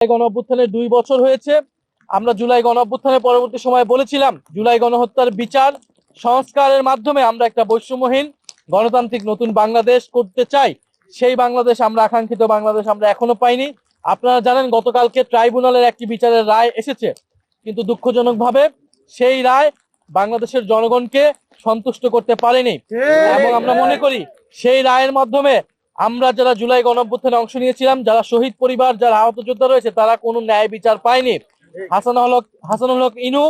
গণ অভ্যুত্থানের 2 বছর হয়েছে। আমরা জুলাই গণ অভ্যুত্থানের পরবর্তী সময়ে বলেছিলাম জুলাই গণহত্যার বিচার সংস্কারের মাধ্যমে আমরা একটা বৈষম্যহীন গণতান্ত্রিক নতুন বাংলাদেশ করতে চাই। সেই বাংলাদেশ আমরা আকাঙ্ক্ষিত বাংলাদেশ আমরা এখনো পাইনি। আপনারা জানেন গতকালকে ট্রাইব্যুনালের একটি বিচারের রায় এসেছে, কিন্তু দুঃখজনকভাবে সেই রায় বাংলাদেশের জনগণকে সন্তুষ্ট করতে পারেনি। এবং আমরা মনে করি সেই রায়ের মাধ্যমে আমরা যারা জুলাই গণ অভ্যুত্থানে অংশ নিয়েছিলাম, যারা শহীদ পরিবার, যারা আহত যোদ্ধা রয়েছে, তারা কোনো ন্যায় বিচার পায়নি। হাসানুল হক ইনু,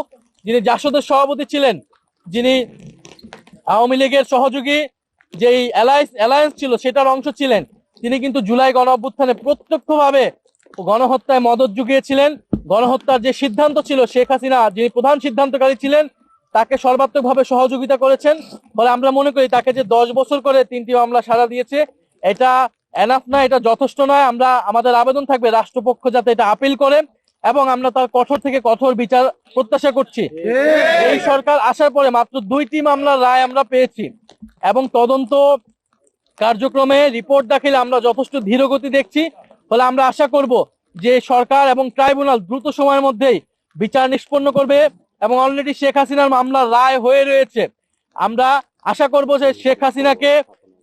যিনি জাসদের সভাপতি ছিলেন, যিনি আওয়ামী লীগের সহযোগী যেই অ্যালায়েন্স ছিল সেটার অংশ ছিলেন, তিনি কিন্তু জুলাই গণ অভ্যুত্থানে প্রত্যক্ষভাবে গণহত্যায় মদত জুগিয়েছিলেন। গণহত্যার যে সিদ্ধান্ত ছিল, শেখ হাসিনা যিনি প্রধান সিদ্ধান্তকারী ছিলেন, তাকে সর্বাত্মকভাবে সহযোগিতা করেছেন। ফলে আমরা মনে করি তাকে যে 10 বছর করে 3টি মামলা সাজা দিয়েছে, এটা এনাফ না, এটা যথেষ্ট নয়। আমাদের আবেদন থাকবে রাষ্ট্রপক্ষ যাতে এটা আপিল করে, এবং আমরা তার কঠোর থেকে কঠোর বিচার প্রত্যাশা করছি। এই সরকার আসার পরে মাত্র 2টি মামলার রায় আমরা পেয়েছি, এবং তদন্ত কার্যক্রমে রিপোর্ট দাখিলে আমরা যথেষ্ট ধীরগতি দেখছি। ফলে আমরা আশা করব যে সরকার এবং ট্রাইব্যুনাল দ্রুত সময়ের মধ্যেই বিচার নিষ্পন্ন করবে, এবং অলরেডি শেখ হাসিনার মামলার রায় হয়ে রয়েছে। আমরা আশা করব যে শেখ হাসিনাকে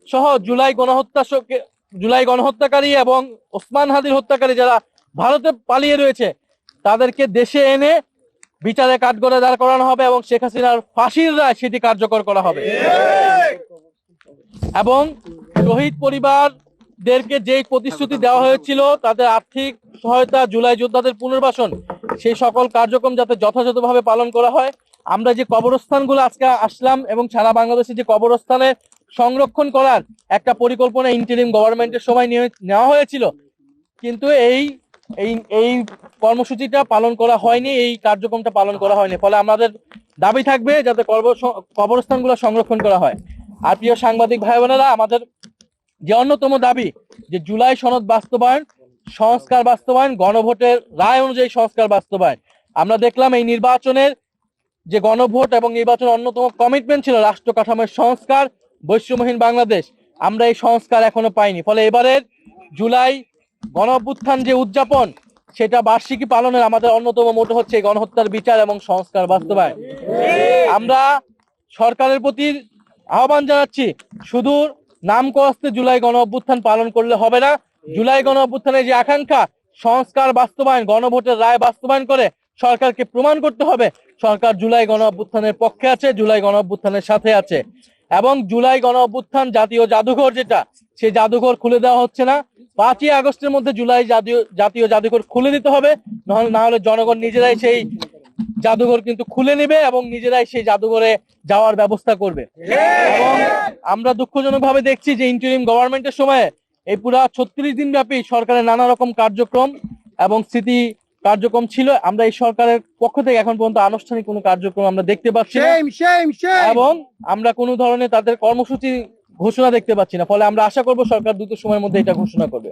সহ জুলাই গণহত্যাকারী এবং ওসমান হাদির হত্যাকারী যারা ভারতে পালিয়ে রয়েছে, তাদেরকে দেশে এনে বিচারে কাঠগড়ায় দাঁড় করানো হবে, এবং শেখ হাসিনার ফাঁসির রায় সেটি কার্যকর করা হবে। এবং শহীদ পরিবারদেরকে যে প্রতিশ্রুতি দেওয়া হয়েছিল, তাদের আর্থিক সহায়তা, জুলাই যোদ্ধাদের পুনর্বাসন, সেই সকল কার্যক্রম যাতে যথাযথভাবে পালন করা হয়। আমরা যে কবরস্থানগুলো আজকে আসলাম, এবং সারা বাংলাদেশে যে কবরস্থানে সংরক্ষণ করার একটা পরিকল্পনা ইন্টারিম গভর্নমেন্টের সময় নেওয়া হয়েছিল, কিন্তু এই কর্মসূচিটা পালন করা হয়নি, এই কার্যক্রমটা পালন করা হয়নি। ফলে আমাদের দাবি থাকবে যাতে কবরস্থানগুলো সংরক্ষণ করা হয়। আর প্রিয় সাংবাদিক ভাই বোনেরা, আমাদের যে অন্যতম দাবি যে জুলাই সনদ বাস্তবায়ন, সংস্কার বাস্তবায়ন, গণভোটের রায় অনুযায়ী সংস্কার বাস্তবায়ন। আমরা দেখলাম এই নির্বাচনের যে গণভোট এবং নির্বাচনের অন্যতম কমিটমেন্ট ছিল রাষ্ট্র কাঠামোর সংস্কার, বৈষম্যহীন বাংলাদেশ, আমরা এই সংস্কার এখনো পাইনি। ফলে এবারের জুলাই গণ অভ্যুত্থান যে উদযাপন, সেটা বার্ষিকী পালনের আমাদের অন্যতম মোটো হচ্ছে গণহত্যার বিচার এবং সংস্কার বাস্তবায়ন। আমরা সরকারের প্রতি আহ্বান জানাচ্ছি, শুধু নাম কস্তে জুলাই গণ অভ্যুত্থান পালন করলে হবে না। জুলাই গণ অভ্যুত্থানের যে আকাঙ্ক্ষা, সংস্কার বাস্তবায়ন, গণভোটের রায় বাস্তবায়ন করে সরকারকে প্রমাণ করতে হবে সরকার জুলাই গণ অভ্যুত্থানের পক্ষে আছে, জুলাই গণ অভ্যুত্থানের সাথে আছে। এবং জুলাই গণ অভ্যুত্থান জাতীয় জাদুঘর, যেটা সেই জাদুঘর খুলে দেওয়া হচ্ছে না। 5ই আগস্টের মধ্যে জুলাই জাতীয় জাদুঘর খুলে দিতে হবে, না হলে জনগণ নিজেরাই সেই জাদুঘর কিন্তু খুলে নেবে এবং নিজেরাই সেই জাদুঘরে যাওয়ার ব্যবস্থা করবে। এবং আমরা দুঃখজনক ভাবে দেখছি যে ইন্টারিম গভর্নমেন্টের সময়ে এই পুরা 36 দিন ব্যাপী সরকারের নানা রকম কার্যক্রম এবং স্মৃতি কার্যক্রম ছিল। আমরা এই সরকারের পক্ষ থেকে এখন পর্যন্ত আনুষ্ঠানিক কোনো কার্যক্রম আমরা দেখতে পাচ্ছি না, এবং আমরা কোনো ধরনের তাদের কর্মসূচি ঘোষণা দেখতে পাচ্ছি না। ফলে আমরা আশা করব সরকার দ্রুত সময়ের মধ্যে এটা ঘোষণা করবে।